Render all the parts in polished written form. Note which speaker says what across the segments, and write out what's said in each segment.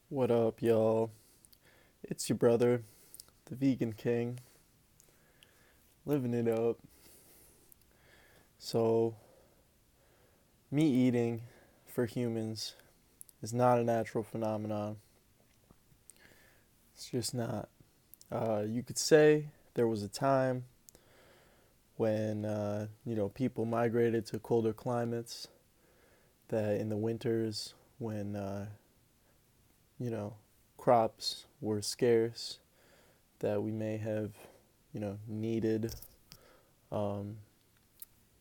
Speaker 1: What up, y'all? It's your brother, the Vegan King, living it up. So, meat eating for humans is not a natural phenomenon. It's just not. You could say there was a time when, people migrated to colder climates, that in the winters, when, you know, crops were scarce, that we may have, needed um,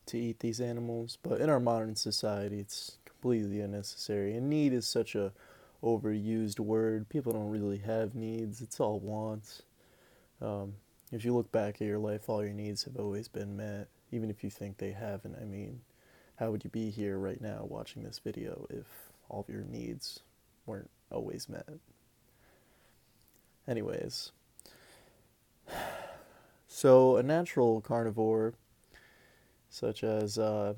Speaker 1: to eat these animals, but in our modern society, it's completely unnecessary. And need is such a overused word. People don't really have needs. It's all wants. Um, if you look back at your life, all your needs have always been met, even if you think they haven't. I mean, how would you be here right now watching this video if all of your needs weren't always met? Anyways, so a natural carnivore, such as a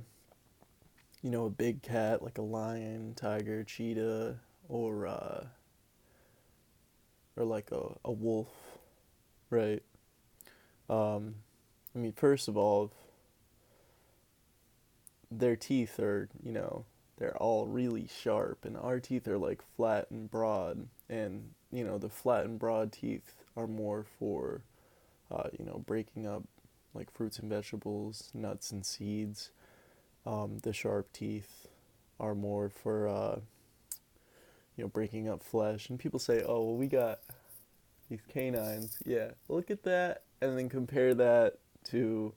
Speaker 1: big cat like a lion, tiger, cheetah, or or like a wolf, right? Um, I mean, first of all, their teeth are, they're all really sharp, and our teeth are like flat and broad, and the flat and broad teeth are more for, breaking up like fruits and vegetables, nuts and seeds. The sharp teeth are more for breaking up flesh. And people say, "Oh, well, we got these canines." Yeah, look at that, and then compare that to,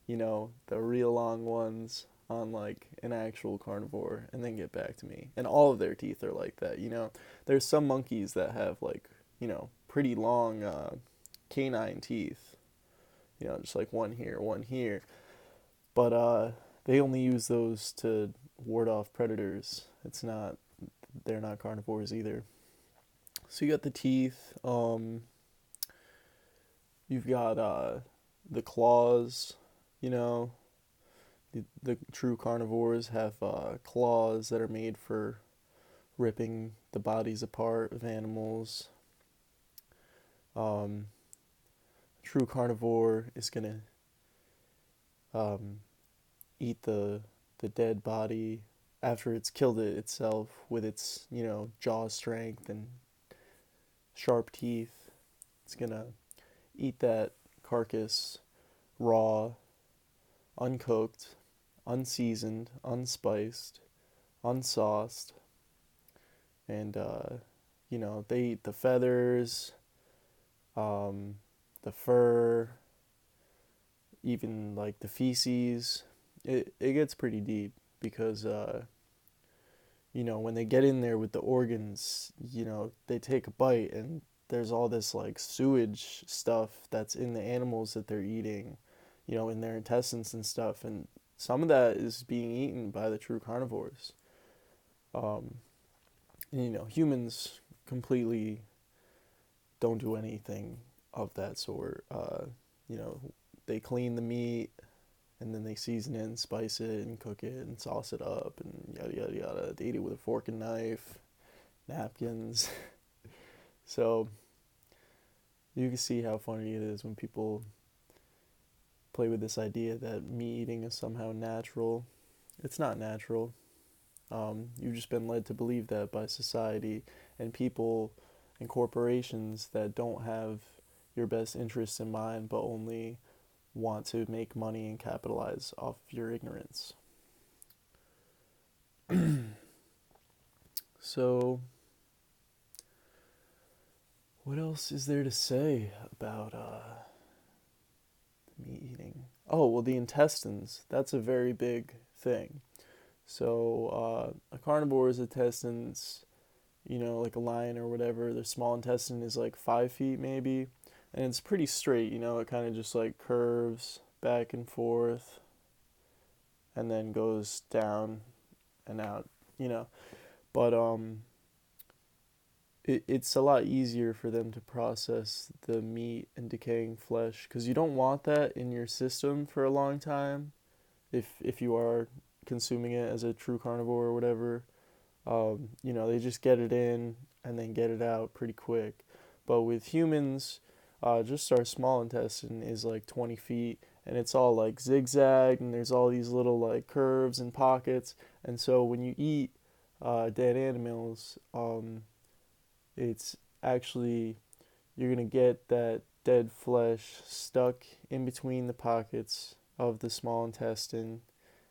Speaker 1: the real long ones on like an actual carnivore, and then get back to me. And all of their teeth are like that. There's some monkeys that have like, pretty long canine teeth. Just like one here, one here. But they only use those to ward off predators. They're not carnivores either. So you got the teeth. You've got the claws. You know, the true carnivores have claws that are made for ripping the bodies apart of animals. Um, True carnivore is gonna um, eat the dead body after it's killed it itself with its jaw strength and sharp teeth. It's gonna eat that carcass raw, uncooked, unseasoned, unspiced, unsauced, and they eat the feathers, um, the fur, even like the feces. It gets pretty deep because when they get in there with the organs, they take a bite and there's all this like sewage stuff that's in the animals that they're eating, in their intestines and stuff, and some of that is being eaten by the true carnivores. Um, and, humans completely don't do anything of that sort. You know, they clean the meat and then they season it and spice it and cook it and sauce it up and yada yada yada. They eat it with a fork and knife, napkins. So you can see how funny it is when people play with this idea that meat eating is somehow natural. It's not natural. You've just been led to believe that by society and people and corporations that don't have your best interests in mind but only want to make money and capitalize off your ignorance. So, what else is there to say about meat eating? Oh, well, the intestines. That's a very big thing. So, a carnivore's intestines, like a lion or whatever, their small intestine is like 5 feet maybe. And it's pretty straight, it kind of just like curves back and forth and then goes down and out, you know. But it's a lot easier for them to process the meat and decaying flesh because you don't want that in your system for a long time if you are consuming it as a true carnivore or whatever. They just get it in and then get it out pretty quick. But with humans, just our small intestine is like 20 feet, and it's all like zigzag, and there's all these little like curves and pockets. And so when you eat dead animals, it's actually, you're gonna get that dead flesh stuck in between the pockets of the small intestine,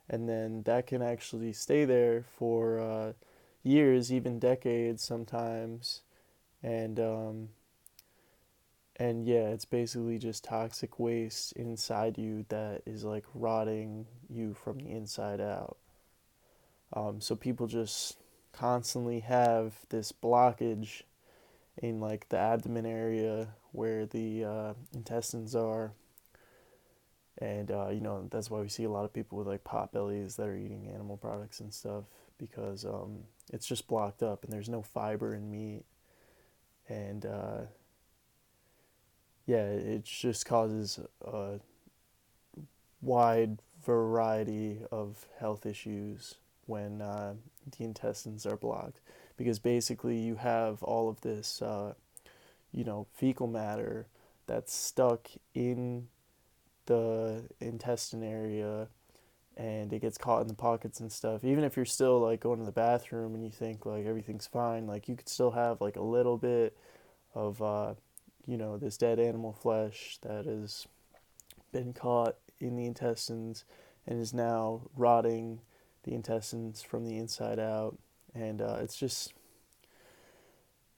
Speaker 1: and then that can actually stay there for years, even decades sometimes, and yeah, it's basically just toxic waste inside you that is like rotting you from the inside out. So people just constantly have this blockage in like the abdomen area where the intestines are, and that's why we see a lot of people with like pot bellies that are eating animal products and stuff, because it's just blocked up and there's no fiber in meat, and yeah, it just causes a wide variety of health issues when the intestines are blocked, because basically you have all of this fecal matter that's stuck in the intestine area, and it gets caught in the pockets and stuff. Even if you're still like going to the bathroom and you think like everything's fine, like you could still have like a little bit of this dead animal flesh that has been caught in the intestines and is now rotting the intestines from the inside out. And it's just,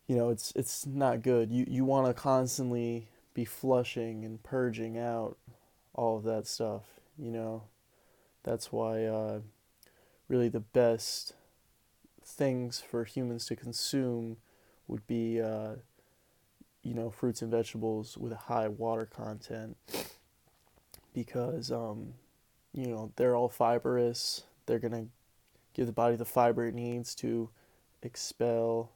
Speaker 1: it's not good. You want to constantly be flushing and purging out all of that stuff. That's why really the best things for humans to consume would be fruits and vegetables with a high water content, because they're all fibrous. They're gonna give the body the fiber it needs to expel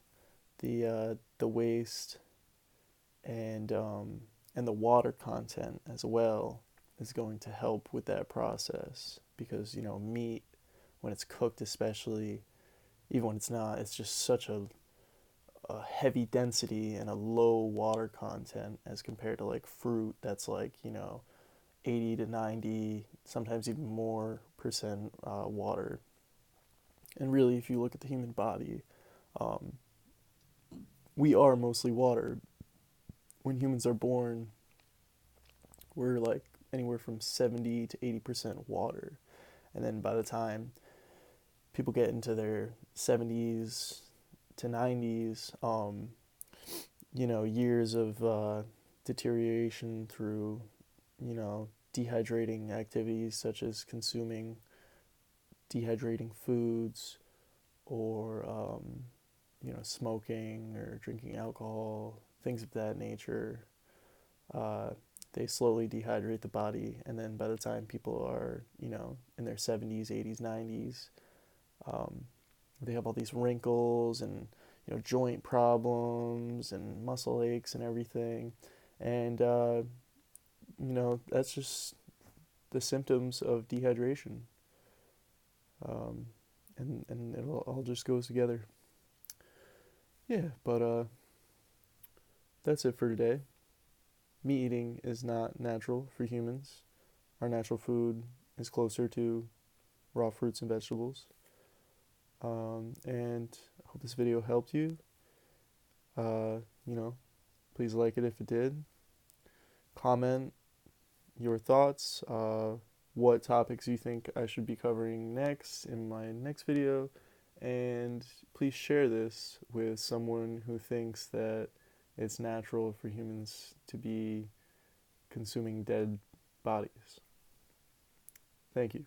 Speaker 1: the waste, and the water content as well is going to help with that process, because meat, when it's cooked especially, even when it's not, it's just such a heavy density and a low water content as compared to like fruit that's like 80 to 90, sometimes even more percent water. And really, if you look at the human body, um, we are mostly water. When humans are born, we're like anywhere from 70 to 80% water. And then by the time people get into their 70s to 90s, years of deterioration through, dehydrating activities such as consuming dehydrating foods, or, smoking or drinking alcohol, things of that nature. Uh, they slowly dehydrate the body, and then by the time people are, in their 70s, 80s, 90s, um, they have all these wrinkles and joint problems and muscle aches and everything, and that's just the symptoms of dehydration, um, and it all just goes together. Yeah, but that's it for today. Meat eating is not natural for humans. Our natural food is closer to raw fruits and vegetables. And I hope this video helped you. Uh, you know, Please like it if it did. Comment your thoughts, what topics you think I should be covering next in my next video, and please share this with someone who thinks that it's natural for humans to be consuming dead bodies. Thank you.